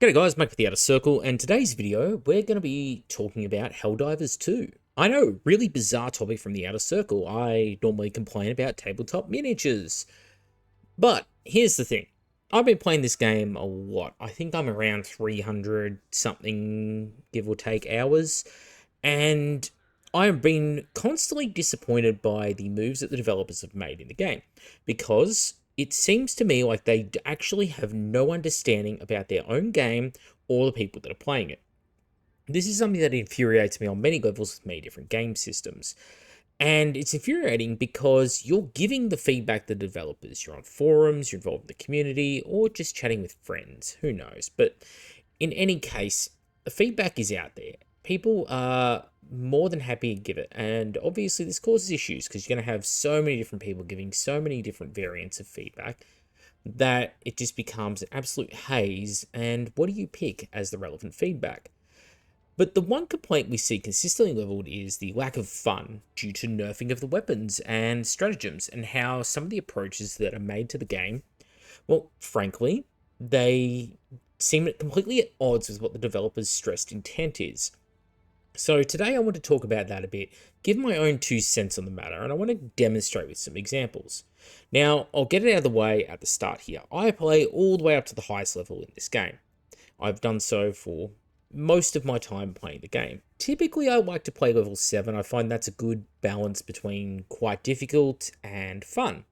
G'day guys, Mike with the Outer Circle, and today's video we're going to be talking about Helldivers 2. I know, really bizarre topic from the Outer Circle. I normally complain about tabletop miniatures. But here's the thing. I've been playing this game a lot. I think I'm around 300 something, give or take, hours. And I've been constantly disappointed by the moves that the developers have made in the game. Because it seems to me like they actually have no understanding about their own game or the people that are playing it. This is something that infuriates me on many levels with many different game systems. And it's infuriating because you're giving the feedback to the developers. You're on forums, you're involved in the community, or just chatting with friends. Who knows? But in any case, the feedback is out there. People are more than happy to give it. And obviously this causes issues because you're going to have so many different people giving so many different variants of feedback that it just becomes an absolute haze. And what do you pick as the relevant feedback? But the one complaint we see consistently leveled is the lack of fun due to nerfing of the weapons and stratagems and how some of the approaches that are made to the game, well, frankly, they seem completely at odds with what the developers' stressed intent is. So today I want to talk about that a bit, give my own 2 cents on the matter, and I want to demonstrate with some examples. Now, I'll get it out of the way at the start here. I play all the way up to the highest level in this game. I've done so for most of my time playing the game. Typically, I like to play level 7. I find that's a good balance between quite difficult and fun.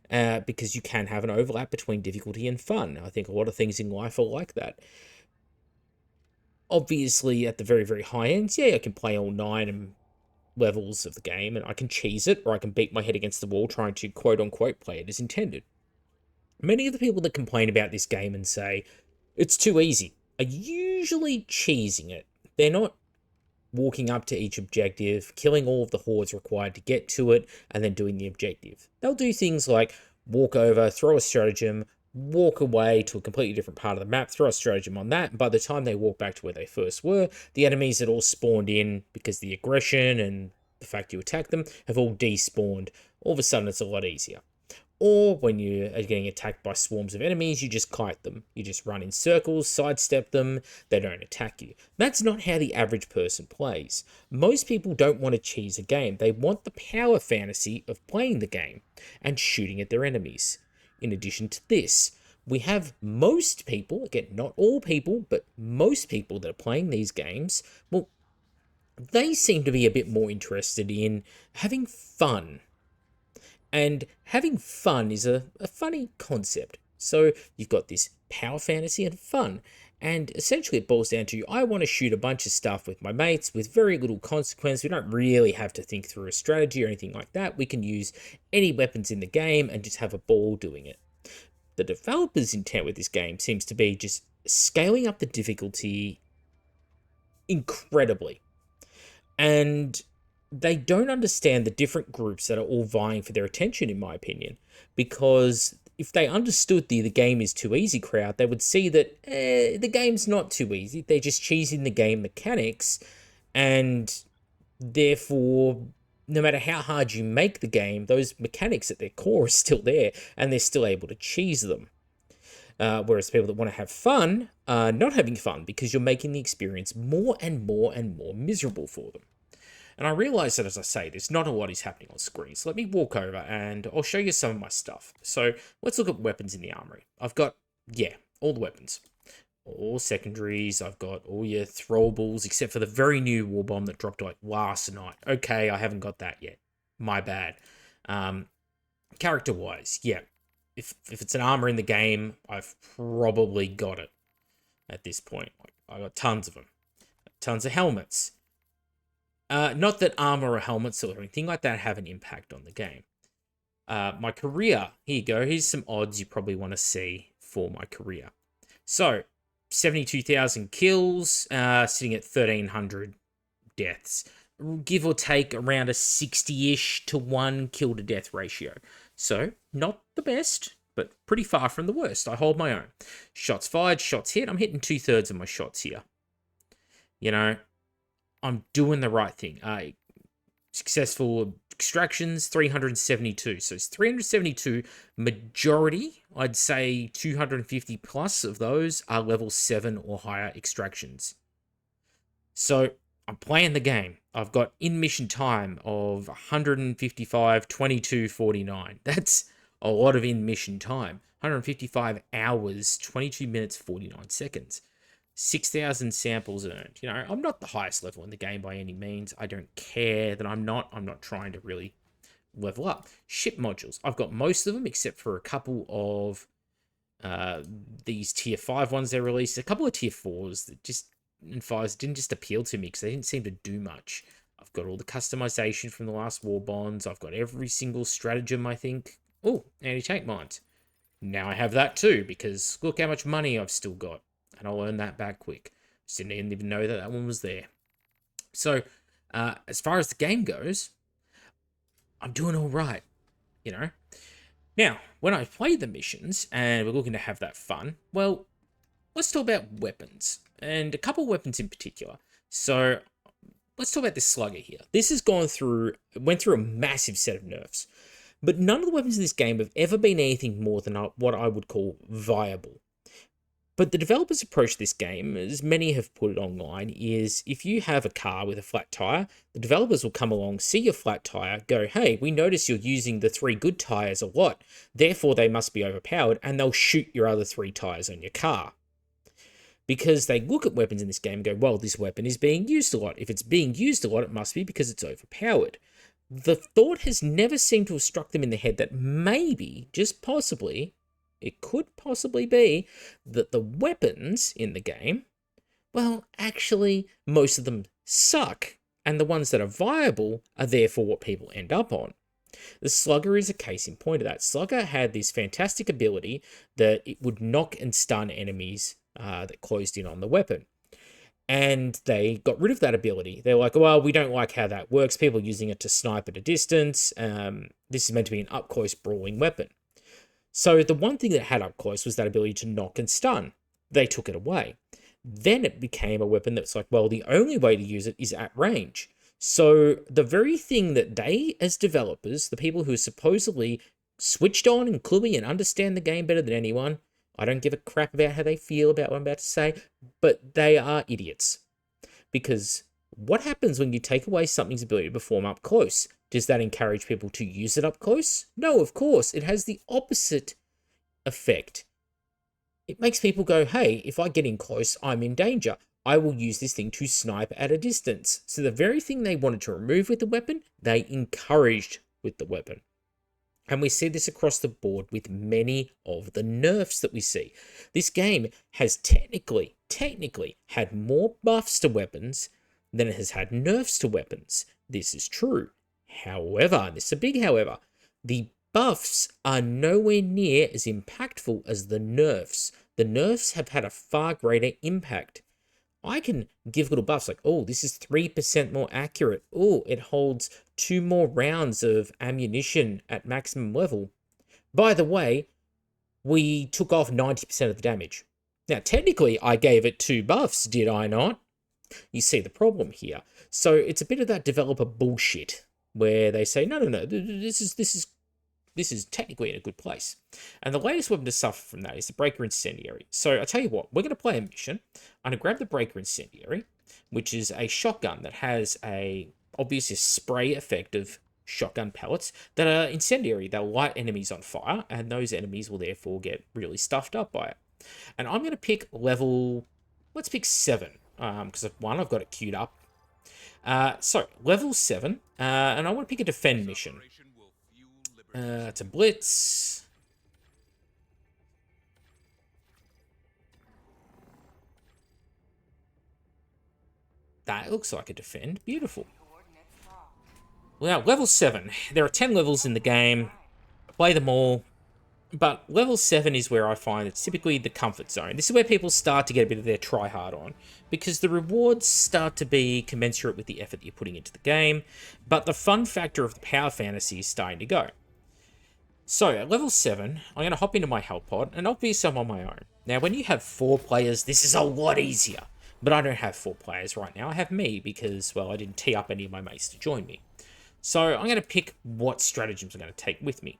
Because you can have an overlap between difficulty and fun. I think a lot of things in life are like that. Obviously, at the very, very high ends, yeah, I can play all 9 levels of the game, and I can cheese it, or I can beat my head against the wall trying to quote-unquote play it as intended. Many of the people that complain about this game and say, it's too easy, are usually cheesing it. They're not walking up to each objective, killing all of the hordes required to get to it, and then doing the objective. They'll do things like walk over, throw a stratagem, walk away to a completely different part of the map, throw a stratagem on that, and by the time they walk back to where they first were, the enemies that all spawned in because the aggression and the fact you attack them have all despawned. All of a sudden, it's a lot easier. Or when you are getting attacked by swarms of enemies, you just kite them. You just run in circles, sidestep them, they don't attack you. That's not how the average person plays. Most people don't want to cheese a game. They want the power fantasy of playing the game and shooting at their enemies. In addition to this, we have most people, again, not all people, but most people that are playing these games, well, they seem to be a bit more interested in having fun. And having fun is a funny concept. So you've got this power fantasy and fun. And essentially it boils down to, I want to shoot a bunch of stuff with my mates with very little consequence. We don't really have to think through a strategy or anything like that. We can use any weapons in the game and just have a ball doing it. The developer's intent with this game seems to be just scaling up the difficulty incredibly. And they don't understand the different groups that are all vying for their attention, in my opinion, because if they understood the game is too easy crowd, they would see that the game's not too easy. They're just cheesing the game mechanics, and therefore, no matter how hard you make the game, those mechanics at their core are still there, and they're still able to cheese them. Whereas people that want to have fun are not having fun because you're making the experience more and more and more miserable for them. And I realise that, as I say, there's not a lot is happening on screen. So let me walk over and I'll show you some of my stuff. So let's look at weapons in the armory. I've got, all the weapons. All secondaries. I've got all your throwables, except for the very new war bomb that dropped like last night. Okay, I haven't got that yet. My bad. Character-wise, yeah. If it's an armor in the game, I've probably got it at this point. I got tons of them. Tons of helmets. Not that armor or helmets or anything like that have an impact on the game. My career, here you go. Here's some odds you probably want to see for my career. So, 72,000 kills, sitting at 1,300 deaths. Give or take around a 60-ish to 1 kill to death ratio. So, not the best, but pretty far from the worst. I hold my own. Shots fired, shots hit. I'm hitting 2/3 of my shots here. You know, I'm doing the right thing. Successful extractions, 372. So it's 372. Majority, I'd say 250 plus of those are level 7 or higher extractions. So I'm playing the game. I've got in-mission time of 155, 22, 49. That's a lot of in-mission time. 155 hours, 22 minutes, 49 seconds. 6,000 samples earned. You know, I'm not the highest level in the game by any means. I don't care that I'm not. I'm not trying to really level up. Ship modules. I've got most of them except for a couple of these tier 5 ones they released. A couple of tier 4s that just, and 5s didn't just appeal to me because they didn't seem to do much. I've got all the customization from the last war bonds. I've got every single stratagem, I think. Oh, anti-tank mines. Now I have that too because look how much money I've still got. And I'll earn that back quick. Just didn't even know that that one was there. So, as far as the game goes, I'm doing all right, you know. Now, when I play the missions, and we're looking to have that fun, well, let's talk about weapons. And a couple of weapons in particular. So, let's talk about this slugger here. This has went through a massive set of nerfs. But none of the weapons in this game have ever been anything more than what I would call viable. But the developers' approach to this game, as many have put it online, is if you have a car with a flat tyre, the developers will come along, see your flat tyre, go, hey, we notice you're using the 3 good tyres a lot, therefore they must be overpowered, and they'll shoot your other 3 tyres on your car. Because they look at weapons in this game and go, well, this weapon is being used a lot. If it's being used a lot, it must be because it's overpowered. The thought has never seemed to have struck them in the head that maybe, just possibly, it could possibly be that the weapons in the game, well, actually, most of them suck, and the ones that are viable are therefore what people end up on. The Slugger is a case in point of that. Slugger had this fantastic ability that it would knock and stun enemies that closed in on the weapon. And they got rid of that ability. They're like, well, we don't like how that works. People are using it to snipe at a distance. This is meant to be an up-close brawling weapon. So the one thing that had up close was that ability to knock and stun. They took it away. Then it became a weapon that's like, well, the only way to use it is at range. So the very thing that they, as developers, the people who are supposedly switched on and cluey and understand the game better than anyone, I don't give a crap about how they feel about what I'm about to say, but they are idiots. Because what happens when you take away something's ability to perform up close? Does that encourage people to use it up close? No, of course. It has the opposite effect. It makes people go, hey, if I get in close, I'm in danger. I will use this thing to snipe at a distance. So the very thing they wanted to remove with the weapon, they encouraged with the weapon. And we see this across the board with many of the nerfs that we see. This game has technically had more buffs to weapons than it has had nerfs to weapons. This is true. However, and this is a big however, the buffs are nowhere near as impactful as the nerfs. The nerfs have had a far greater impact. I can give little buffs like, oh, this is 3% more accurate. Oh, it holds 2 more rounds of ammunition at maximum level. By the way, we took off 90% of the damage. Now, technically, I gave it 2 buffs, did I not? You see the problem here. So it's a bit of that developer bullshit where they say, no, this is technically in a good place. And the latest weapon to suffer from that is the Breaker Incendiary. So I tell you what, we're going to play a mission. I'm going to grab the Breaker Incendiary, which is a shotgun that has a obvious spray effect of shotgun pellets that are incendiary. They'll light enemies on fire, and those enemies will therefore get really stuffed up by it. And I'm going to pick level, let's pick 7, because one, I've got it queued up. So, level 7, and I want to pick a defend mission. It's a blitz. That looks like a defend. Beautiful. Well, level 7. There are 10 levels in the game. I play them all. But level 7 is where I find it's typically the comfort zone. This is where people start to get a bit of their try-hard on, because the rewards start to be commensurate with the effort that you're putting into the game, but the fun factor of the power fantasy is starting to go. So, at level 7, I'm going to hop into my Hell Pod, and obviously I'm on my own. Now, when you have 4 players, this is a lot easier. But I don't have 4 players right now. I have me because, well, I didn't tee up any of my mates to join me. So I'm going to pick what stratagems I'm going to take with me.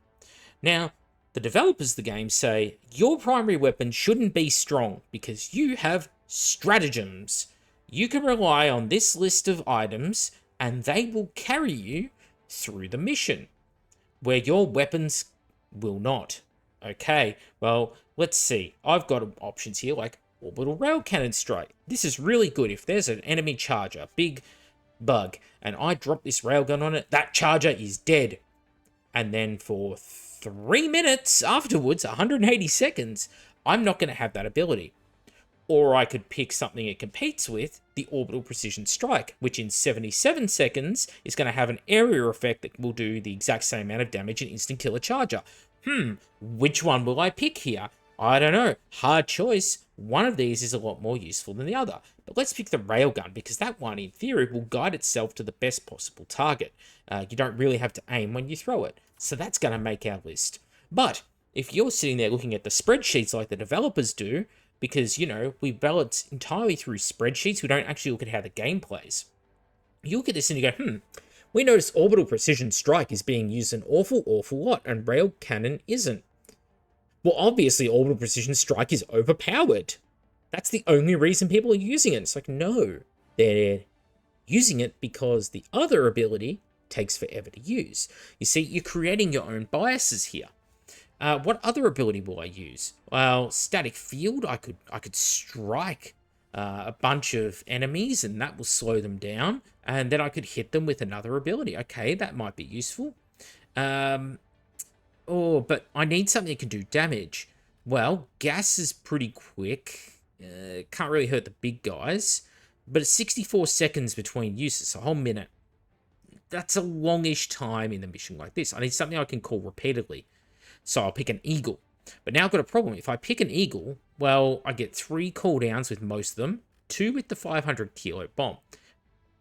Now, the developers of the game say your primary weapon shouldn't be strong because you have stratagems. You can rely on this list of items and they will carry you through the mission, where your weapons will not. Okay, well, let's see. I've got options here like Orbital Rail Cannon Strike. This is really good. If there's an enemy charger, big bug, and I drop this railgun on it, that charger is dead. And then for 3 minutes afterwards, 180 seconds, I'm not going to have that ability. Or I could pick something it competes with, the Orbital Precision Strike, which in 77 seconds is going to have an area effect that will do the exact same amount of damage and instant kill a charger. Which one will I pick here? I don't know. Hard choice. One of these is a lot more useful than the other. But let's pick the railgun, because that one, in theory, will guide itself to the best possible target. You don't really have to aim when you throw it. So that's going to make our list. But if you're sitting there looking at the spreadsheets like the developers do, because, you know, we balance entirely through spreadsheets, we don't actually look at how the game plays. You look at this and you go, we notice Orbital Precision Strike is being used an awful lot, and Rail Cannon isn't. Well, obviously, Orbital Precision Strike is overpowered. That's the only reason people are using it. It's like, no, they're using it because the other ability takes forever to use. You see, you're creating your own biases here. What other ability will I use? Well, Static Field, I could strike a bunch of enemies and that will slow them down, and then I could hit them with another ability. Okay, that might be useful. But I need something that can do damage. Well, gas is pretty quick. Can't really hurt the big guys, but it's 64 seconds between uses, a whole minute. That's a longish time in a mission like this. I need something I can call repeatedly. So I'll pick an Eagle. But now I've got a problem. If I pick an Eagle, well, I get 3 cooldowns with most of them, 2 with the 500 kilo bomb,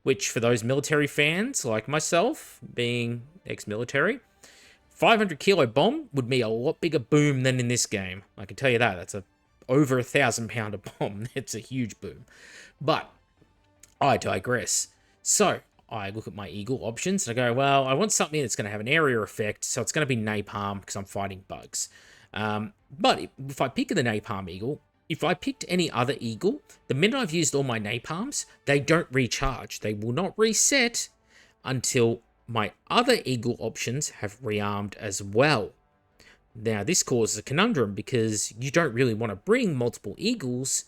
which for those military fans like myself, being ex-military, 500 kilo bomb would be a lot bigger boom than in this game. I can tell you that. That's over 1,000 pounder bomb. It's a huge boom. But I digress. So I look at my Eagle options and I go, well, I want something that's going to have an area effect, so it's going to be Napalm because I'm fighting bugs. But if I pick the Napalm Eagle, if I picked any other Eagle, the minute I've used all my Napalms, they don't recharge. They will not reset until my other Eagle options have rearmed as well. Now, this causes a conundrum because you don't really want to bring multiple Eagles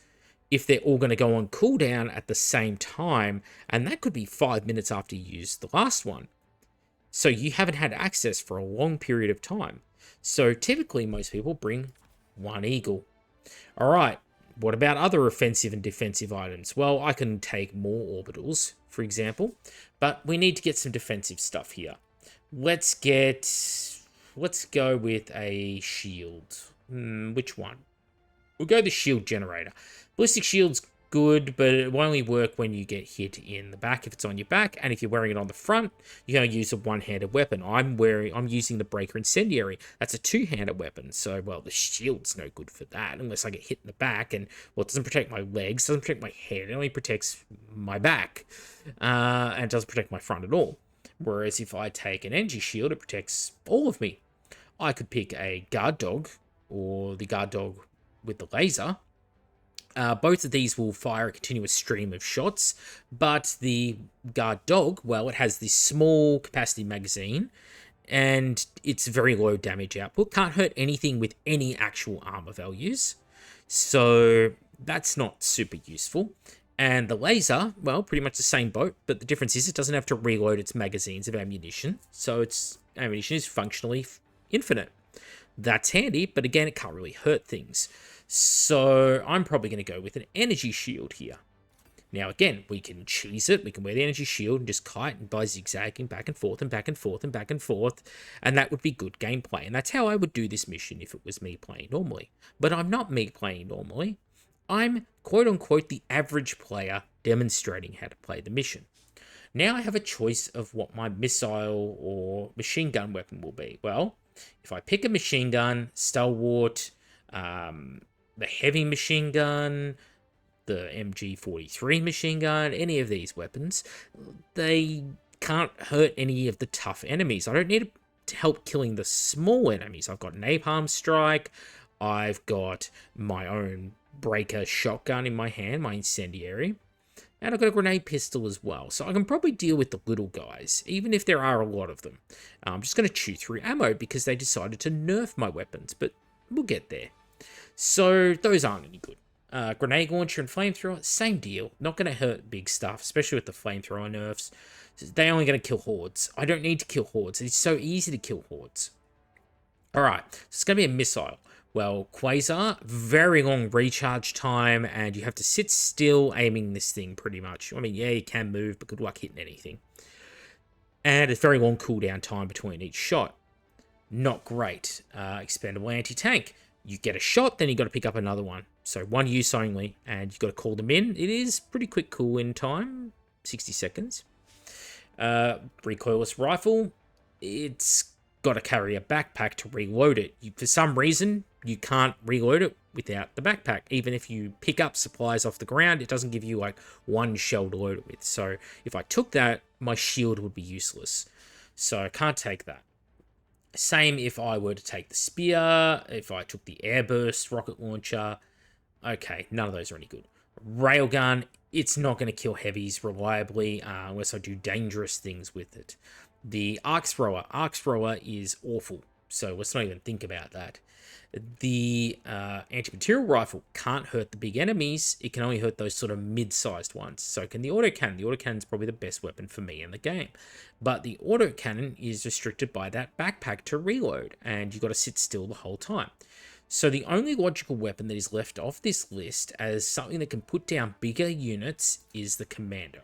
if they're all going to go on cooldown at the same time, and that could be 5 minutes after you used the last one. So you haven't had access for a long period of time. So typically most people bring 1 Eagle. All right, what about other offensive and defensive items? Well, I can take more orbitals, for example, but we need to get some defensive stuff here. Let's go with a shield. Which one? We'll go the shield generator. Ballistic shield's good, but it will only work when you get hit in the back if it's on your back, and if you're wearing it on the front, you're going to use a one-handed weapon. I'm using the Breaker Incendiary. That's a two-handed weapon, so, well, the shield's no good for that, unless I get hit in the back, and, well, it doesn't protect my legs, doesn't protect my head, it only protects my back, and it doesn't protect my front at all. Whereas if I take an energy shield, it protects all of me. I could pick a guard dog, or the guard dog with the laser. Both of these will fire a continuous stream of shots, but the guard dog, well, it has this small capacity magazine, and it's very low damage output. Can't hurt anything with any actual armor values, so that's not super useful. And the laser, well, pretty much the same boat, but the difference is it doesn't have to reload its magazines of ammunition, so its ammunition is functionally infinite. That's handy, but again, it can't really hurt things. So I'm probably going to go with an energy shield here. Now, again, we can cheese it. We can wear the energy shield and just kite and by zigzagging back and forth and back and forth and back and forth. And that would be good gameplay. And that's how I would do this mission if it was me playing normally. But I'm not me playing normally. I'm, quote-unquote, the average player demonstrating how to play the mission. Now I have a choice of what my missile or machine gun weapon will be. Well, if I pick a machine gun, Stalwart, the heavy machine gun, the MG43 machine gun, any of these weapons, they can't hurt any of the tough enemies. I don't need to help killing the small enemies. I've got Napalm Strike. I've got my own breaker shotgun in my hand, my incendiary. And I've got a grenade pistol as well. So I can probably deal with the little guys, even if there are a lot of them. I'm just going to chew through ammo because they decided to nerf my weapons, but we'll get there. So those aren't any good. Grenade launcher and flamethrower, same deal. Not going to hurt big stuff, especially with the flamethrower nerfs. They're only going to kill hordes. I don't need to kill hordes. It's so easy to kill hordes. Alright, so it's going to be a missile. Well, Quasar, very long recharge time, and you have to sit still aiming this thing pretty much. I mean, yeah, you can move, but good luck hitting anything. And a very long cooldown time between each shot. Not great. Expendable anti-tank. You get a shot, then you got to pick up another one. So one use only, and you got to call them in. It is pretty quick cool-in time, 60 seconds. Recoilless rifle. It's got to carry a backpack to reload it. For some reason, you can't reload it without the backpack. Even if you pick up supplies off the ground, it doesn't give you like one shell to load it with. So if I took that, my shield would be useless. So I can't take that. Same if I were to take the spear, if I took the airburst rocket launcher. Okay, none of those are any good. Railgun, it's not going to kill heavies reliably unless I do dangerous things with it. The arc thrower is awful, so let's not even think about that. The anti-material rifle can't hurt the big enemies. It can only hurt those sort of mid-sized ones. So can the autocannon. The autocannon is probably the best weapon for me in the game. But the autocannon is restricted by that backpack to reload, and you've got to sit still the whole time. So the only logical weapon that is left off this list as something that can put down bigger units is the commando.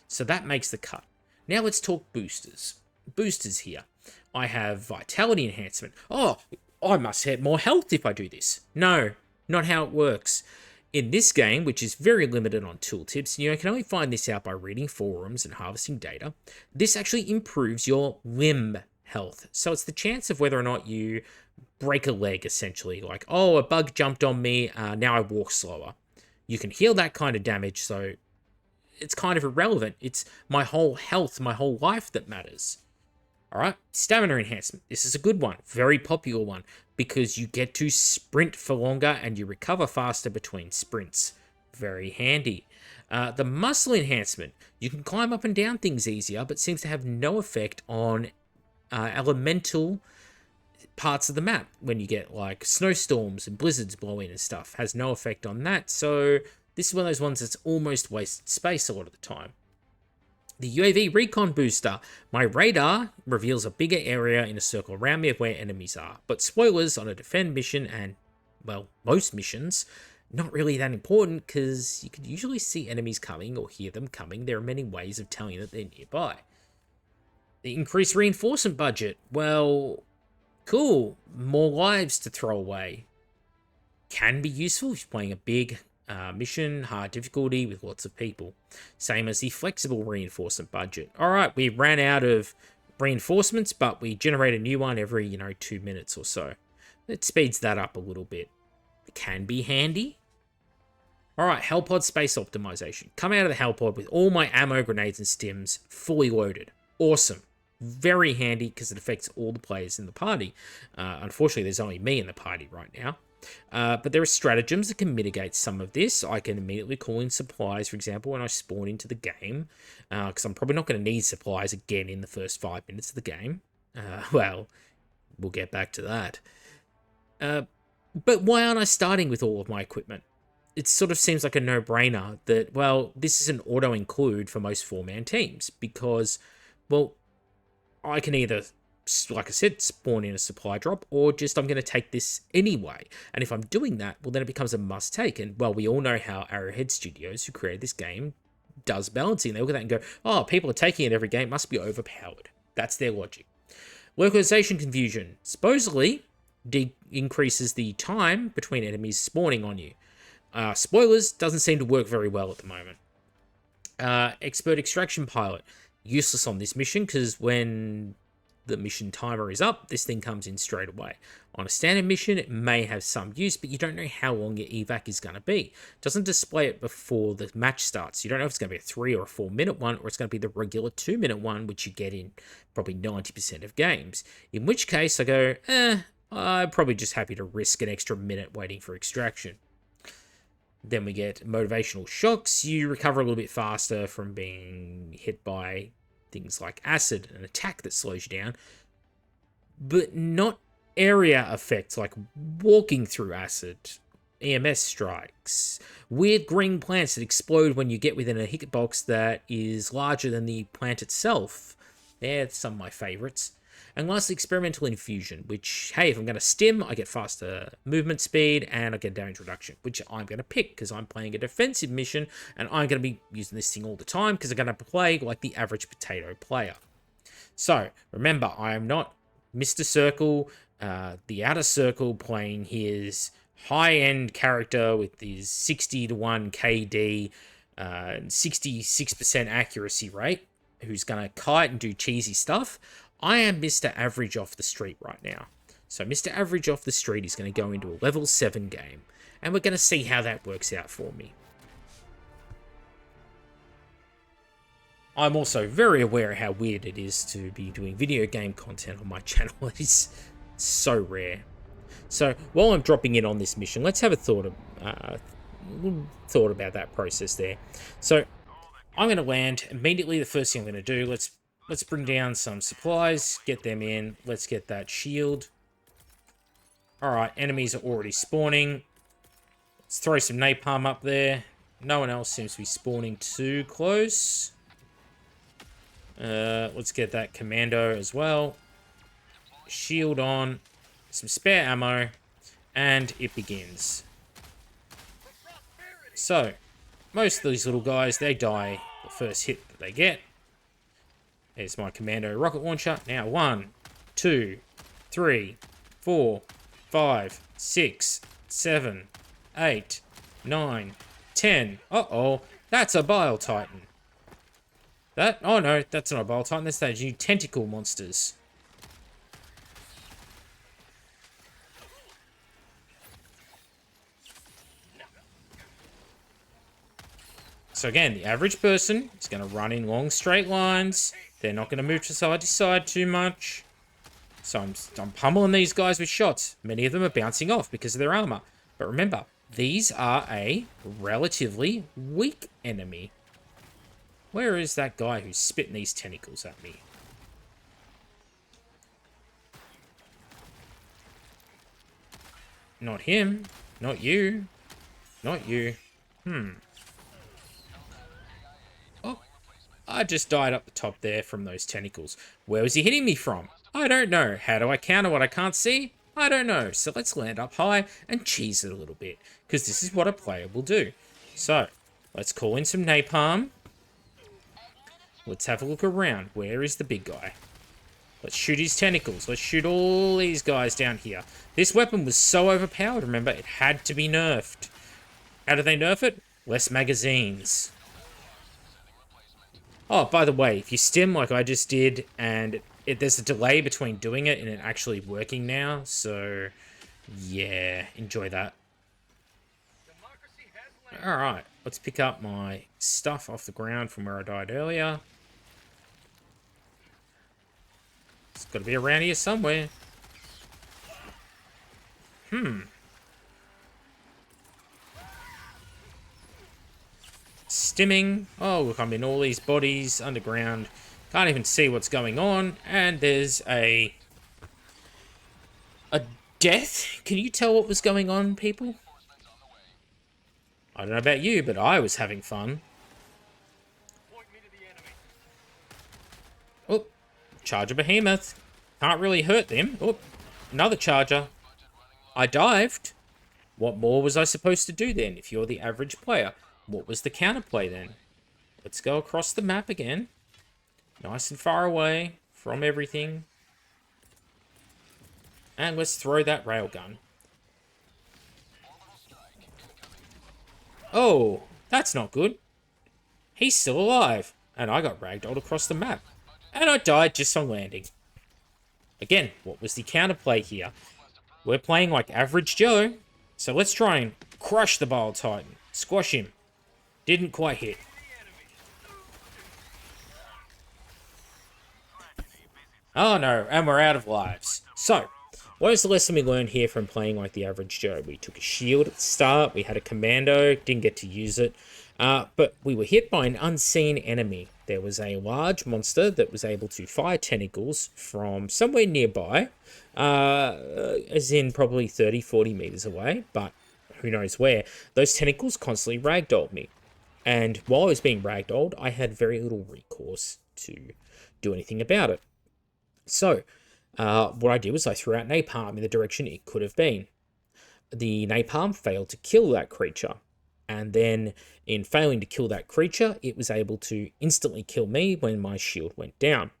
So that makes the cut. Now let's talk boosters. Boosters here. I have vitality enhancement. Oh, I must have more health if I do this. No, not how it works. In this game, which is very limited on tooltips, you can only find this out by reading forums and harvesting data, this actually improves your limb health. So it's the chance of whether or not you break a leg, essentially. Like, oh, a bug jumped on me, now I walk slower. You can heal that kind of damage, so it's kind of irrelevant. It's my whole health, my whole life that matters. Alright, stamina enhancement. This is a good one, very popular one, because you get to sprint for longer and you recover faster between sprints. Very handy. The muscle enhancement. You can climb up and down things easier, but seems to have no effect on elemental parts of the map. When you get like snowstorms and blizzards blow in and stuff, has no effect on that. So this is one of those ones that's almost wasted space a lot of the time. The UAV recon booster. My radar reveals a bigger area in a circle around me of where enemies are. But spoilers on a defend mission and, well, most missions, not really that important because you can usually see enemies coming or hear them coming. There are many ways of telling that they're nearby. The increased reinforcement budget. Well, cool. More lives to throw away. Can be useful if you're playing a big mission, hard difficulty with lots of people. Same as the flexible reinforcement budget. Alright, we ran out of reinforcements, but we generate a new one every, 2 minutes or so. It speeds that up a little bit. It can be handy. Alright, Hellpod space optimization. Come out of the Hellpod with all my ammo, grenades, and stims fully loaded. Awesome. Very handy because it affects all the players in the party. Unfortunately, there's only me in the party right now. But there are stratagems that can mitigate some of this. I can immediately call in supplies, for example, when I spawn into the game, because I'm probably not going to need supplies again in the first 5 minutes of the game. Well, we'll get back to that. But why aren't I starting with all of my equipment? It sort of seems like a no-brainer that, well, this is an auto-include for most 4-man teams, because, well, I can either, like I said, spawn in a supply drop, or just I'm going to take this anyway. And if I'm doing that, well, then it becomes a must take. And, well, we all know how Arrowhead Studios, who created this game, does balancing. They look at that and go, oh, people are taking it every game, must be overpowered. That's their logic. Localization confusion. Supposedly, increases the time between enemies spawning on you. Spoilers, doesn't seem to work very well at the moment. Expert extraction pilot. Useless on this mission, because when the mission timer is up, this thing comes in straight away. On a standard mission, it may have some use, but you don't know how long your evac is going to be. It doesn't display it before the match starts. You don't know if it's going to be a 3 or a 4-minute one, or it's going to be the regular 2-minute one, which you get in probably 90% of games. In which case, I go, I'm probably just happy to risk an extra minute waiting for extraction. Then we get motivational shocks. You recover a little bit faster from being hit by things like acid, an attack that slows you down, but not area effects like walking through acid, EMS strikes, weird green plants that explode when you get within a hitbox that is larger than the plant itself. They're some of my favorites. And lastly, experimental infusion, which, hey, if I'm going to stim, I get faster movement speed and I get damage reduction, which I'm going to pick because I'm playing a defensive mission and I'm going to be using this thing all the time because I'm going to play like the average potato player. So, remember, I am not Mr. Circle, the Outer Circle, playing his high-end character with his 60-1 KD, 66% accuracy rate, who's going to kite and do cheesy stuff. I am Mr. Average off the street right now. So Mr. Average off the street is going to go into a level 7 game, and we're going to see how that works out for me. I'm also very aware of how weird it is to be doing video game content on my channel. It is so rare. So while I'm dropping in on this mission, let's have a thought about that process there. So I'm going to land immediately. The first thing I'm going to do, let's bring down some supplies, get them in. Let's get that shield. All right, enemies are already spawning. Let's throw some napalm up there. No one else seems to be spawning too close. Let's get that commando as well. Shield on, some spare ammo, and it begins. So, most of these little guys, they die the first hit that they get. There's my commando rocket launcher. Now 1, 2, 3, 4, 5, 6, 7, 8, 9, 10. Uh-oh, that's a Bile Titan. Oh no, that's not a Bile Titan, that's those new tentacle monsters. So again, the average person is going to run in long straight lines. They're not going to move to side too much. So I'm pummeling these guys with shots. Many of them are bouncing off because of their armor. But remember, these are a relatively weak enemy. Where is that guy who's spitting these tentacles at me? Not him. Not you. Not you. Oh, I just died up the top there from those tentacles. Where was he hitting me from? I don't know. How do I counter what I can't see? I don't know. So let's land up high and cheese it a little bit, because this is what a player will do. So, let's call in some napalm. Let's have a look around. Where is the big guy? Let's shoot his tentacles. Let's shoot all these guys down here. This weapon was so overpowered, remember? It had to be nerfed. How did they nerf it? Less magazines. Oh, by the way, if you stim like I just did, and there's a delay between doing it and it actually working now, so yeah, enjoy that. Alright, let's pick up my stuff off the ground from where I died earlier. It's got to be around here somewhere. Stimming. Oh, look, I'm in all these bodies underground. Can't even see what's going on. And there's a death. Can you tell what was going on, people? I don't know about you, but I was having fun. Oh, Charger Behemoth. Can't really hurt them. Oh, another Charger. I dived. What more was I supposed to do then, if you're the average player? What was the counterplay then? Let's go across the map again. Nice and far away from everything. And let's throw that railgun. Oh, that's not good. He's still alive. And I got ragdolled across the map. And I died just on landing. Again, what was the counterplay here? We're playing like average Joe, so let's try and crush the Bile Titan. Squash him. Didn't quite hit. Oh no, and we're out of lives. So, what is the lesson we learned here from playing like the average Joe? We took a shield at the start, we had a commando, didn't get to use it, but we were hit by an unseen enemy. There was a large monster that was able to fire tentacles from somewhere nearby, as in probably 30, 40 meters away, but who knows where. Those tentacles constantly ragdolled me. And while I was being ragdolled, I had very little recourse to do anything about it. So, what I did was I threw out napalm in the direction it could have been. The napalm failed to kill that creature. And then, in failing to kill that creature, it was able to instantly kill me when my shield went down.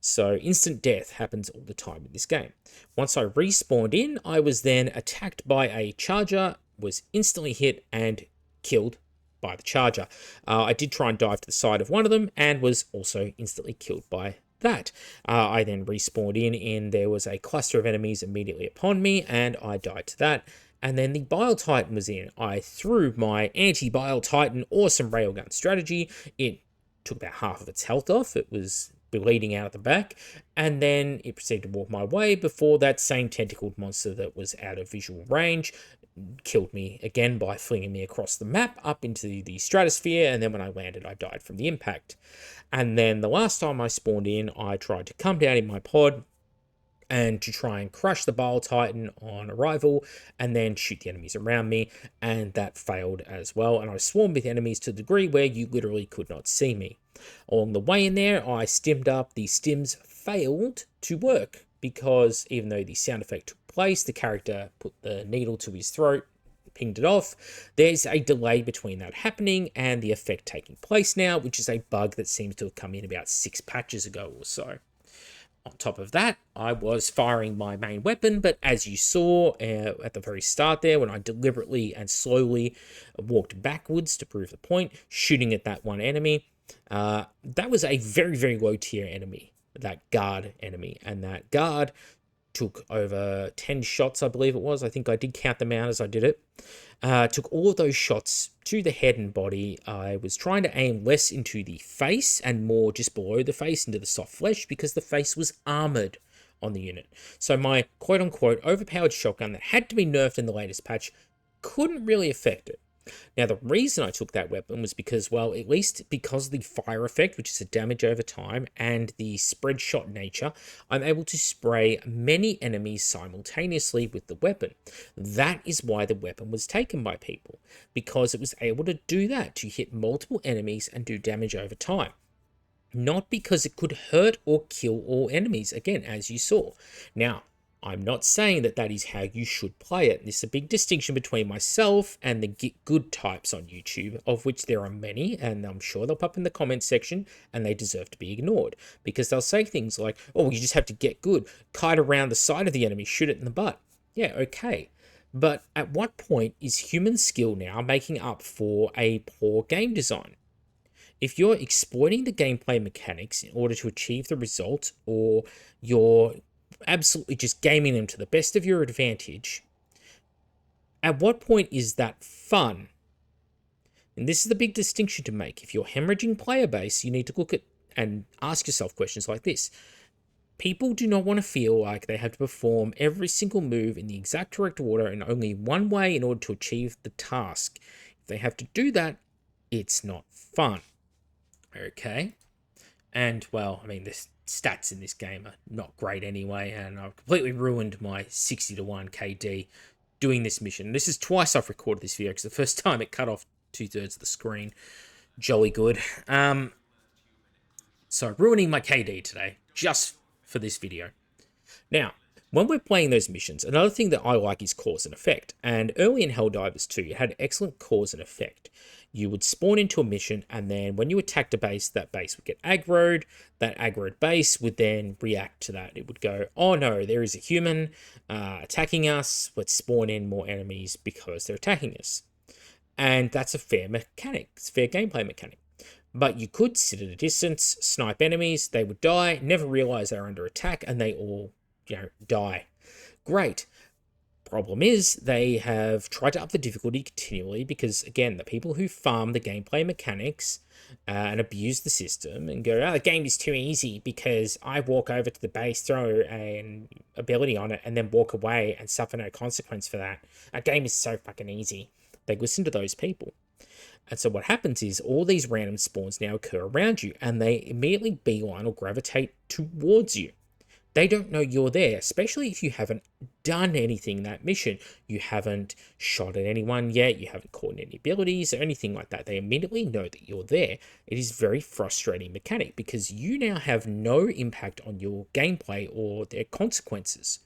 So, instant death happens all the time in this game. Once I respawned in, I was then attacked by a charger, was instantly hit and killed by the charger. I did try and dive to the side of one of them and was also instantly killed by that. I then respawned in, there was a cluster of enemies immediately upon me, and I died to that. And then the Bile Titan was in. I threw my anti-Bile Titan awesome railgun strategy. It took about half of its health off. It was bleeding out at the back. And then it proceeded to walk my way before that same tentacled monster that was out of visual range killed me again by flinging me across the map up into the stratosphere, and then when I landed I died from the impact. And then the last time I spawned in, I tried to come down in my pod and to try and crush the Bile Titan on arrival and then shoot the enemies around me, and that failed as well, and I swarmed with enemies to the degree where you literally could not see me. Along the way in there, I stimmed up. The stims failed to work because even though the sound effect took place, the character put the needle to his throat, pinged it off. There's a delay between that happening and the effect taking place now, which is a bug that seems to have come in about 6 patches ago or so. On top of that, I was firing my main weapon, but as you saw at the very start there, when I deliberately and slowly walked backwards to prove the point, shooting at that one enemy, that was a very, very low tier enemy, that guard enemy, and that guard took over 10 shots, I believe it was. I think I did count them out as I did it. Took all of those shots to the head and body. I was trying to aim less into the face and more just below the face into the soft flesh because the face was armored on the unit. So my quote-unquote overpowered shotgun that had to be nerfed in the latest patch couldn't really affect it. Now, the reason I took that weapon was because, well, at least because of the fire effect, which is a damage over time, and the spread shot nature, I'm able to spray many enemies simultaneously with the weapon. That is why the weapon was taken by people, because it was able to do that, to hit multiple enemies and do damage over time. Not because it could hurt or kill all enemies, again, as you saw. Now, I'm not saying that that is how you should play it. There's a big distinction between myself and the get good types on YouTube, of which there are many, and I'm sure they'll pop in the comments section, and they deserve to be ignored. Because they'll say things like, oh, you just have to get good, kite around the side of the enemy, shoot it in the butt. Yeah, okay. But at what point is human skill now making up for a poor game design? If you're exploiting the gameplay mechanics in order to achieve the result, or you're absolutely just gaming them to the best of your advantage, at what point is that fun? And this is the big distinction to make. If you're hemorrhaging player base, you need to look at and ask yourself questions like this. People do not want to feel like they have to perform every single move in the exact correct order in only one way in order to achieve the task. If they have to do that, it's not fun. Okay? And, well, I mean, the stats in this game are not great anyway, and I've completely ruined my 60 to 1 KD doing this mission. This is twice I've recorded this video, because the first time it cut off 2/3 of the screen. Jolly good. So, ruining my KD today, just for this video. Now, when we're playing those missions, another thing that I like is cause and effect. And early in Helldivers 2, it had excellent cause and effect. You would spawn into a mission, and then when you attacked a base, that base would get aggroed. That aggroed base would then react to that. It would go, oh no, there is a human attacking us. Let's spawn in more enemies because they're attacking us. And that's a fair mechanic. It's a fair gameplay mechanic. But you could sit at a distance, snipe enemies, they would die, never realize they're under attack, and they all, die. Great. Problem is, they have tried to up the difficulty continually because, again, the people who farm the gameplay mechanics and abuse the system and go, oh, the game is too easy because I walk over to the base, throw an ability on it, and then walk away and suffer no consequence for that. A game is so fucking easy. They listen to those people. And so what happens is all these random spawns now occur around you, and they immediately beeline or gravitate towards you. They don't know you're there, especially if you haven't done anything in that mission. You haven't shot at anyone yet, you haven't caught any abilities or anything like that. They immediately know that you're there. It is very frustrating mechanic because you now have no impact on your gameplay or their consequences.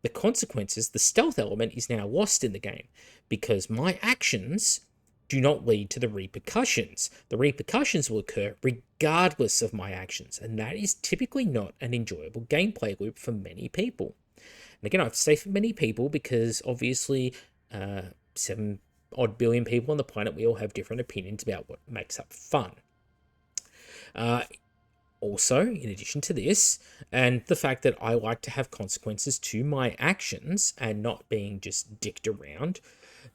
The consequences, the stealth element, is now lost in the game because my actions do not lead to the repercussions. The repercussions will occur regardless of my actions, and that is typically not an enjoyable gameplay loop for many people. And again, I have to say for many people because obviously 7 odd billion people on the planet, we all have different opinions about what makes up fun. Also, in addition to this, and the fact that I like to have consequences to my actions and not being just dicked around,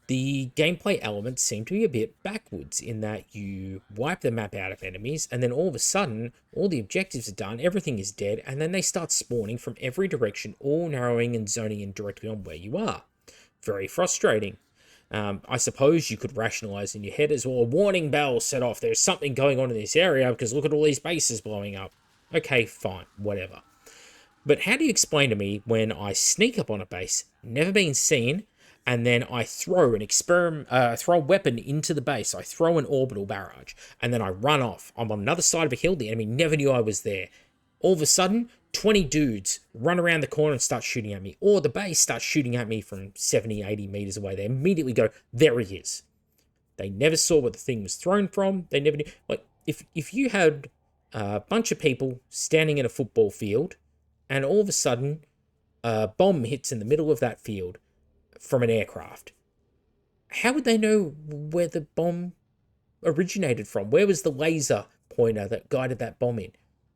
the gameplay elements seem to be a bit backwards in that you wipe the map out of enemies and then all of a sudden all the objectives are done, everything is dead, and then they start spawning from every direction, all narrowing and zoning in directly on where you are. Very frustrating. I suppose you could rationalize in your head as well, a warning bell set off, there's something going on in this area because look at all these bases blowing up. Okay, fine, whatever. But how do you explain to me when I sneak up on a base, never been seen, and then I throw a weapon into the base. I throw an orbital barrage, and then I run off. I'm on another side of a hill. The enemy never knew I was there. All of a sudden, 20 dudes run around the corner and start shooting at me. Or the base starts shooting at me from 70, 80 meters away. They immediately go, there he is. They never saw where the thing was thrown from. They never knew. Like, if you had a bunch of people standing in a football field, and all of a sudden, a bomb hits in the middle of that field, from an aircraft, how would they know where the bomb originated from? Where was the laser pointer that guided that bomb in?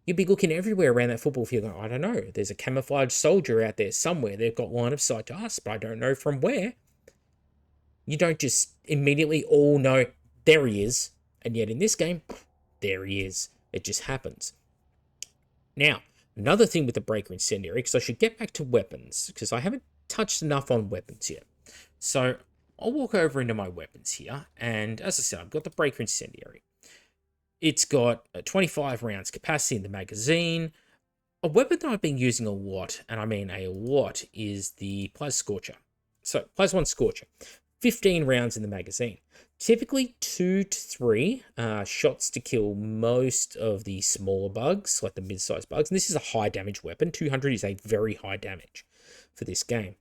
You'd be looking everywhere around that football field going, I don't know, there's a camouflaged soldier out there somewhere. They've got line of sight to us, but I don't know from where. You don't just immediately all know, there he is. And yet in this game, there he is. It just happens. Now, another thing with the Breaker Incendiary, because I should get back to weapons, because I haven't touched enough on weapons yet. So I'll walk over into my weapons here, and as I said, I've got the Breaker Incendiary. It's got a 25 rounds capacity in the magazine. A weapon that I've been using a lot, and I mean a lot, is the Plas Scorcher. So Plas One Scorcher, 15 rounds in the magazine. Typically 2 to 3 shots to kill most of the smaller bugs, like the mid-sized bugs. And this is a high damage weapon. 200 is a very high damage for this game.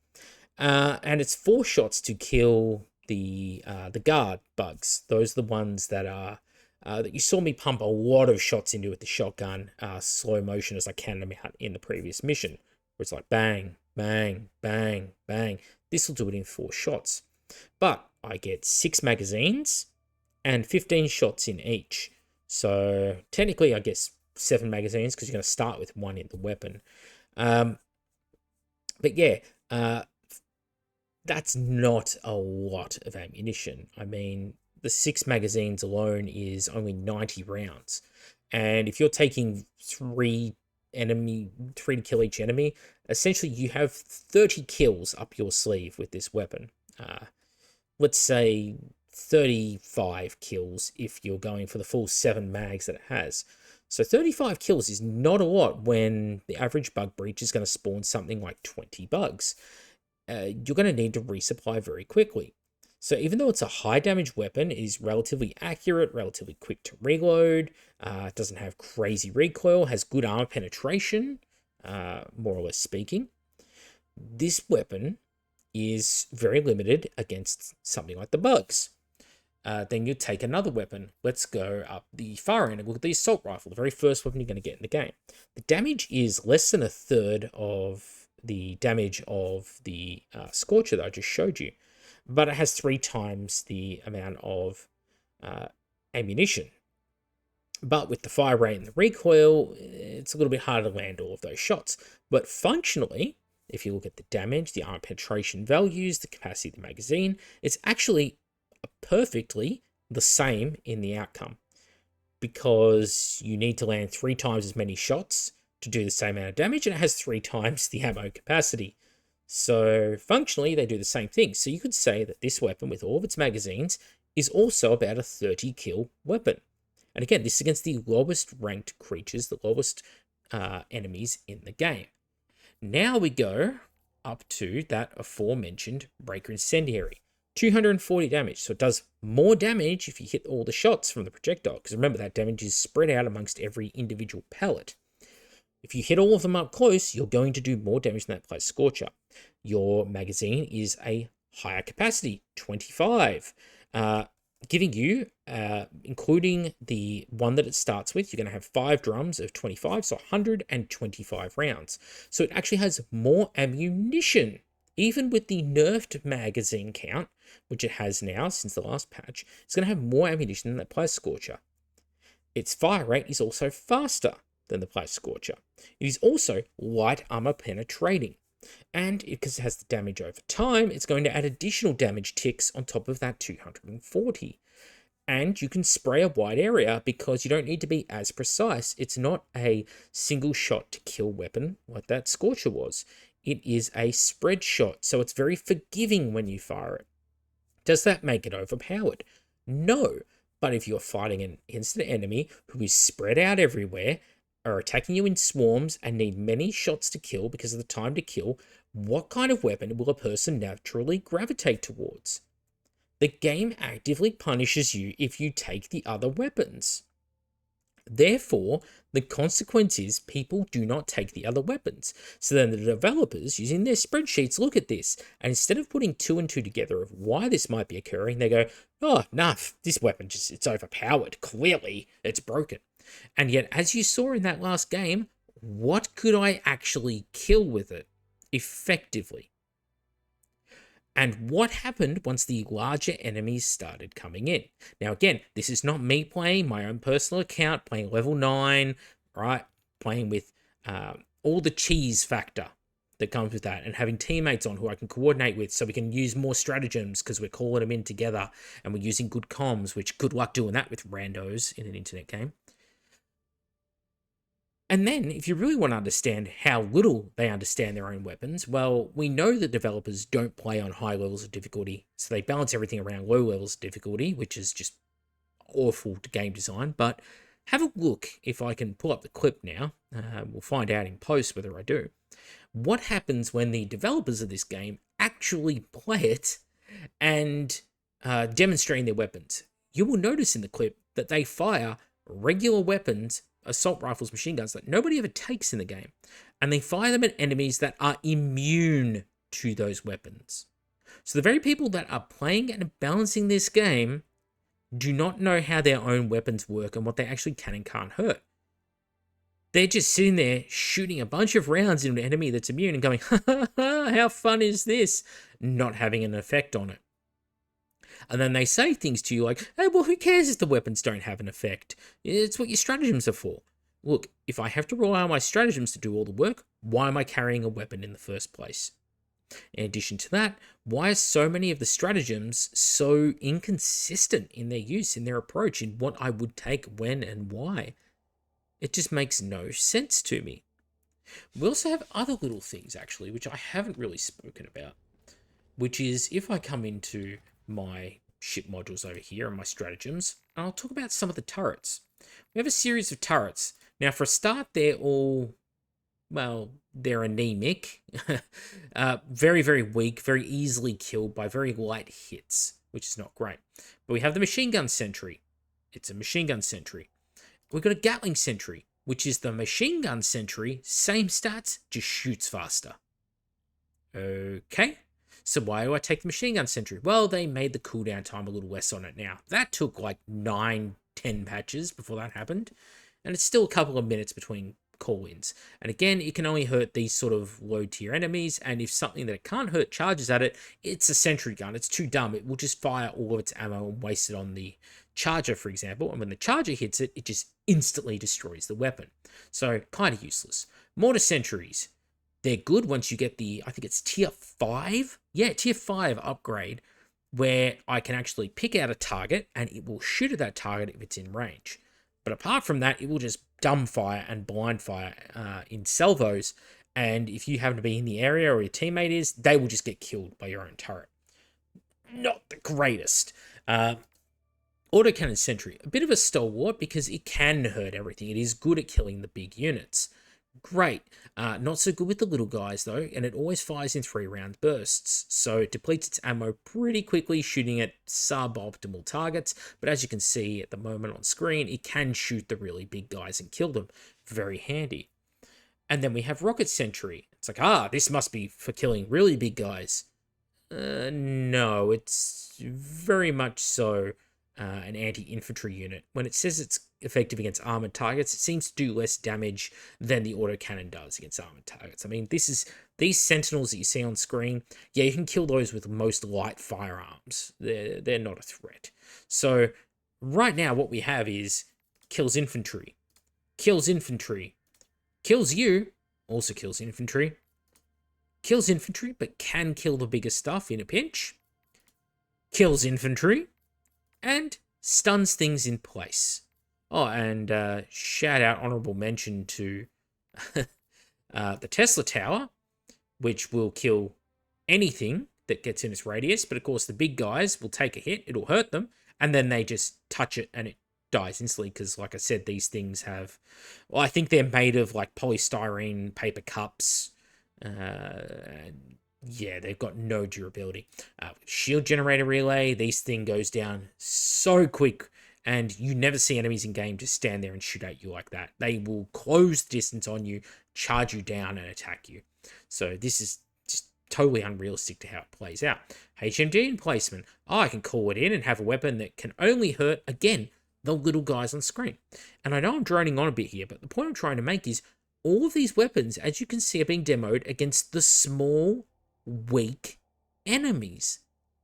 And it's 4 shots to kill the guard bugs. Those are the ones that are that you saw me pump a lot of shots into with the shotgun, slow motion as I canned them out in the previous mission, where it's like bang, bang, bang, bang. This will do it in 4 shots. But I get 6 magazines and 15 shots in each. So technically, I guess 7 magazines because you're going to start with 1 in the weapon. But yeah, that's not a lot of ammunition. I mean, the 6 magazines alone is only 90 rounds. And if you're taking 3 to kill each enemy, essentially you have 30 kills up your sleeve with this weapon. Let's say 35 kills if you're going for the full 7 mags that it has. So 35 kills is not a lot when the average bug breach is going to spawn something like 20 bugs. You're going to need to resupply very quickly. So even though it's a high damage weapon, it is relatively accurate, relatively quick to reload, it doesn't have crazy recoil, has good armor penetration, more or less speaking. This weapon is very limited against something like the bugs. Then you take another weapon. Let's go up the far end and look at the assault rifle, the very first weapon you're going to get in the game. The damage is less than a third of the damage of the Scorcher that I just showed you, but it has 3 times the amount of ammunition. But with the fire rate and the recoil, it's a little bit harder to land all of those shots. But functionally, if you look at the damage, the armor penetration values, the capacity of the magazine, it's actually perfectly the same in the outcome, because you need to land 3 times as many shots to do the same amount of damage, and it has 3 times the ammo capacity. So functionally, they do the same thing. So you could say that this weapon, with all of its magazines, is also about a 30 kill weapon. And again, this is against the lowest ranked creatures, the lowest enemies in the game. Now we go up to that aforementioned Breaker Incendiary. 240 damage, so it does more damage if you hit all the shots from the projectile, because remember, that damage is spread out amongst every individual pellet. If you hit all of them up close, you're going to do more damage than that Place Scorcher. Your magazine is a higher capacity, 25, giving you, including the one that it starts with, you're going to have 5 drums of 25, so 125 rounds. So it actually has more ammunition, even with the nerfed magazine count, which it has now since the last patch. It's going to have more ammunition than that Place Scorcher. Its fire rate is also faster than the Place Scorcher. It is also light armor penetrating. And because it has the damage over time, it's going to add additional damage ticks on top of that 240. And you can spray a wide area because you don't need to be as precise. It's not a single shot to kill weapon like that Scorcher was. It is a spread shot, so it's very forgiving when you fire it. Does that make it overpowered? No. But if you're fighting an instant enemy who is spread out everywhere, are attacking you in swarms, and need many shots to kill because of the time to kill, what kind of weapon will a person naturally gravitate towards? The game actively punishes you if you take the other weapons. Therefore, the consequence is people do not take the other weapons. So then the developers, using their spreadsheets, look at this, and instead of putting 2 and 2 together of why this might be occurring, they go, oh, nah, this weapon it's overpowered. Clearly, it's broken. And yet, as you saw in that last game, what could I actually kill with it effectively? And what happened once the larger enemies started coming in? Now, again, this is not me playing my own personal account, playing level 9, right? Playing with all the cheese factor that comes with that, and having teammates on who I can coordinate with so we can use more stratagems because we're calling them in together and we're using good comms, which good luck doing that with randos in an internet game. And then, if you really want to understand how little they understand their own weapons, well, we know that developers don't play on high levels of difficulty, so they balance everything around low levels of difficulty, which is just awful to game design. But have a look, if I can pull up the clip now, we'll find out in post whether I do. What happens when the developers of this game actually play it and demonstrating their weapons? You will notice in the clip that they fire regular weapons, assault rifles, machine guns that nobody ever takes in the game, and they fire them at enemies that are immune to those weapons. So the very people that are playing and balancing this game do not know how their own weapons work and what they actually can and can't hurt. They're just sitting there shooting a bunch of rounds into an enemy that's immune and going, ha ha ha, how fun is this? Not having an effect on it. And then they say things to you like, hey, well, who cares if the weapons don't have an effect? It's what your stratagems are for. Look, if I have to rely on my stratagems to do all the work, why am I carrying a weapon in the first place? In addition to that, why are so many of the stratagems so inconsistent in their use, in their approach, in what I would take when and why? It just makes no sense to me. We also have other little things, actually, which I haven't really spoken about, which is if I come into my ship modules over here and my stratagems, and I'll talk about some of the turrets. We have a series of turrets. Now, for a start, they're all, well, they're anemic, very, very weak, very easily killed by very light hits, which is not great. But we have the machine gun sentry. It's a machine gun sentry. We've got a Gatling sentry, which is the machine gun sentry, same stats, just shoots faster. Okay. So why do I take the machine gun sentry? Well, they made the cooldown time a little less on it now. That took like 9-10 patches before that happened. And it's still a couple of minutes between call-ins. And again, it can only hurt these sort of low-tier enemies. And if something that it can't hurt charges at it, it's a sentry gun. It's too dumb. It will just fire all of its ammo and waste it on the charger, for example. And when the charger hits it, it just instantly destroys the weapon. So kind of useless. Mortar sentries. They're good once you get the, I think it's tier 5. Yeah, tier 5 upgrade, where I can actually pick out a target and it will shoot at that target if it's in range. But apart from that, it will just dumb fire and blind fire in salvos. And if you happen to be in the area or your teammate is, they will just get killed by your own turret. Not the greatest. Autocannon Sentry, a bit of a stalwart because it can hurt everything. It is good at killing the big units. Great. Not so good with the little guys though, and it always fires in 3-round bursts, so it depletes its ammo pretty quickly, shooting at suboptimal targets. But as you can see at the moment on screen, it can shoot the really big guys and kill them. Very handy. And then we have Rocket Sentry. It's like, this must be for killing really big guys. No, it's very much so an anti-infantry unit. When it says it's effective against armored targets, it seems to do less damage than the autocannon does against armored targets. I mean, these sentinels that you see on screen, yeah, you can kill those with most light firearms. They're not a threat. So right now what we have is kills infantry, kills you, also kills infantry, but can kill the bigger stuff in a pinch, kills infantry, and stuns things in place. Oh, and shout out, honorable mention to the Tesla Tower, which will kill anything that gets in its radius. But of course, the big guys will take a hit, it'll hurt them, and then they just touch it and it dies instantly. Because, like I said, these things have, well, I think they're made of like polystyrene paper cups. Yeah, they've got no durability. Shield generator relay, this thing goes down so quick, and you never see enemies in game just stand there and shoot at you like that. They will close the distance on you, charge you down, and attack you. So this is just totally unrealistic to how it plays out. HMG emplacement. I can call it in and have a weapon that can only hurt, again, the little guys on screen. And I know I'm droning on a bit here, but the point I'm trying to make is all of these weapons, as you can see, are being demoed against the small, weak enemies.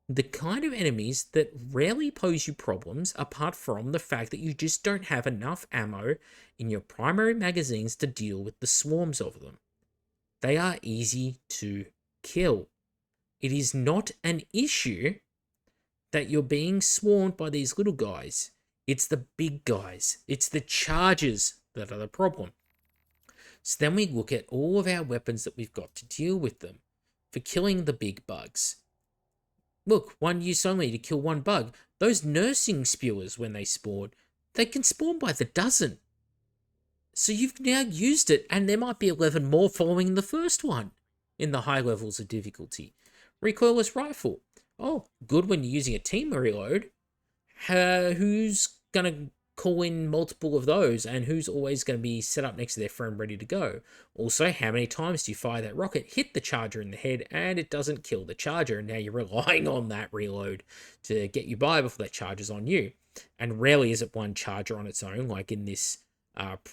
The kind of enemies that rarely pose you problems apart from the fact that you just don't have enough ammo in your primary magazines to deal with the swarms of them. They are easy to kill. It is not an issue that you're being swarmed by these little guys. It's the big guys. It's the chargers that are the problem. So then we look at all of our weapons that we've got to deal with them for killing the big bugs. Look, 1 use only to kill 1 bug. Those nursing spewers, when they spawn, they can spawn by the dozen. So you've now used it, and there might be 11 more following the first one in the high levels of difficulty. Recoilless rifle. Oh, good when you're using a team reload. Who's going to call in multiple of those, and who's always going to be set up next to their friend ready to go? Also, how many times do you fire that rocket, hit the charger in the head, and it doesn't kill the charger, and now you're relying on that reload to get you by before that charger's on you. And rarely is it one charger on its own, like in this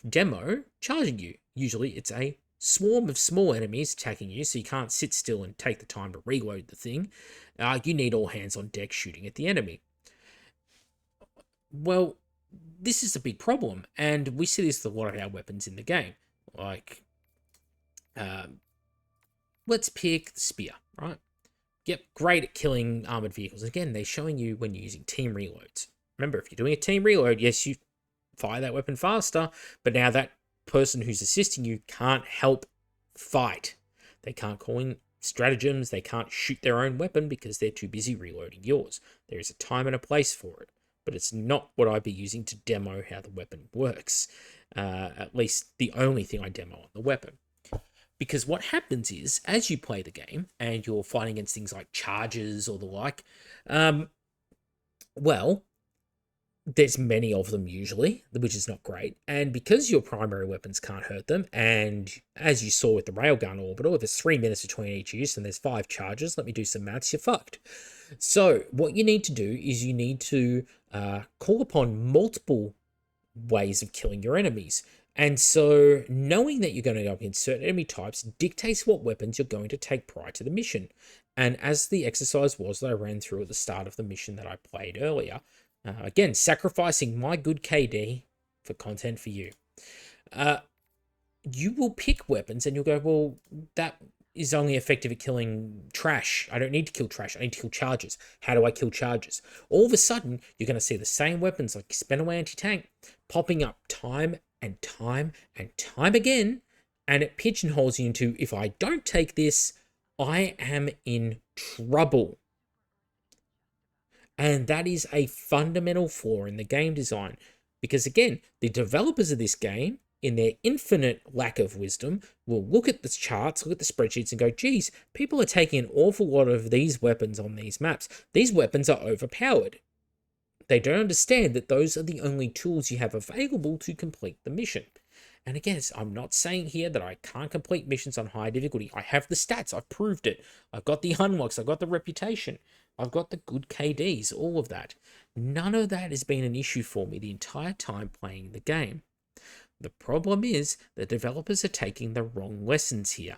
demo, charging you. Usually it's a swarm of small enemies attacking you, so you can't sit still and take the time to reload the thing. You need all hands on deck shooting at the enemy. Well, this is a big problem, and we see this with a lot of our weapons in the game. Like, let's pick the spear, right? Yep, great at killing armored vehicles. Again, they're showing you when you're using team reloads. Remember, if you're doing a team reload, yes, you fire that weapon faster, but now that person who's assisting you can't help fight. They can't call in stratagems, they can't shoot their own weapon because they're too busy reloading yours. There is a time and a place for it, but it's not what I'd be using to demo how the weapon works. At least the only thing I demo on the weapon. Because what happens is, as you play the game, and you're fighting against things like charges or the like, well, there's many of them usually, which is not great. And because your primary weapons can't hurt them, and as you saw with the railgun orbital, if it's 3 minutes between each use and there's 5 charges, let me do some maths, you're fucked. So what you need to do is you need to call upon multiple ways of killing your enemies. And so knowing that you're going to go up against certain enemy types dictates what weapons you're going to take prior to the mission. And as the exercise was that I ran through at the start of the mission that I played earlier, again, sacrificing my good KD for content for you. you will pick weapons and you'll go, well, that is only effective at killing trash. I don't need to kill trash. I need to kill charges. How do I kill charges? All of a sudden, you're going to see the same weapons like Spinaway Anti-Tank popping up time and time and time again, and it pigeonholes you into, if I don't take this, I am in trouble. And that is a fundamental flaw in the game design. Because again, the developers of this game, in their infinite lack of wisdom, will look at the charts, look at the spreadsheets and go, geez, people are taking an awful lot of these weapons on these maps. These weapons are overpowered. They don't understand that those are the only tools you have available to complete the mission. And again, I'm not saying here that I can't complete missions on high difficulty. I have the stats. I've proved it. I've got the unlocks. I've got the reputation. I've got the good KDs, all of that. None of that has been an issue for me the entire time playing the game. The problem is the developers are taking the wrong lessons here.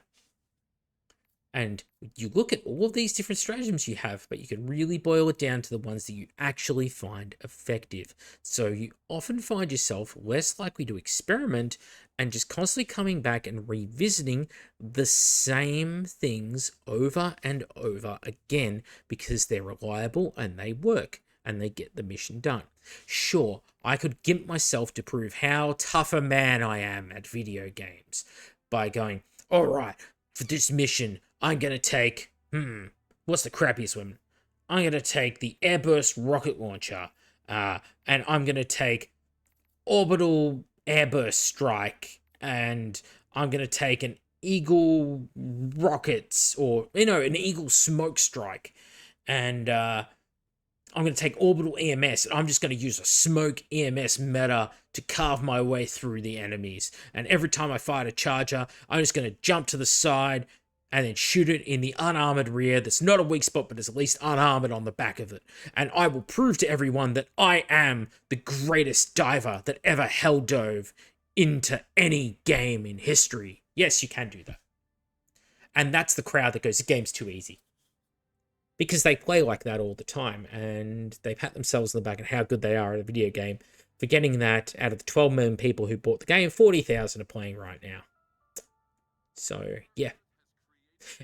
And you look at all of these different stratagems you have, but you can really boil it down to the ones that you actually find effective. So you often find yourself less likely to experiment and just constantly coming back and revisiting the same things over and over again because they're reliable and they work and they get the mission done. Sure, I could gimp myself to prove how tough a man I am at video games by going, all right, for this mission, I'm going to take, what's the crappiest weapon? I'm going to take the airburst rocket launcher, and I'm going to take orbital airburst strike, and I'm going to take an eagle rockets, or, an eagle smoke strike, and I'm going to take orbital EMS, and I'm just going to use a smoke EMS meta to carve my way through the enemies. And every time I fight a charger, I'm just going to jump to the side and then shoot it in the unarmored rear that's not a weak spot, but is at least unarmored on the back of it. And I will prove to everyone that I am the greatest diver that ever hell dove into any game in history. Yes, you can do that. And that's the crowd that goes, the game's too easy. Because they play like that all the time, and they pat themselves on the back on how good they are at a video game, forgetting that out of the 12 million people who bought the game, 40,000 are playing right now. So, yeah.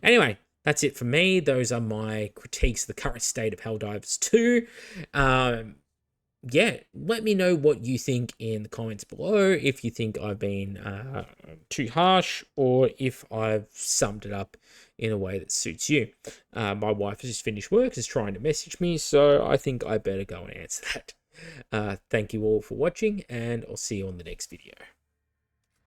Anyway, that's it for me. Those are my critiques of the current state of Helldivers 2. Yeah, let me know what you think in the comments below, if you think I've been too harsh, or if I've summed it up in a way that suits you. My wife has just finished work, is trying to message me, so I think I better go and answer that. Thank you all for watching, and I'll see you on the next video.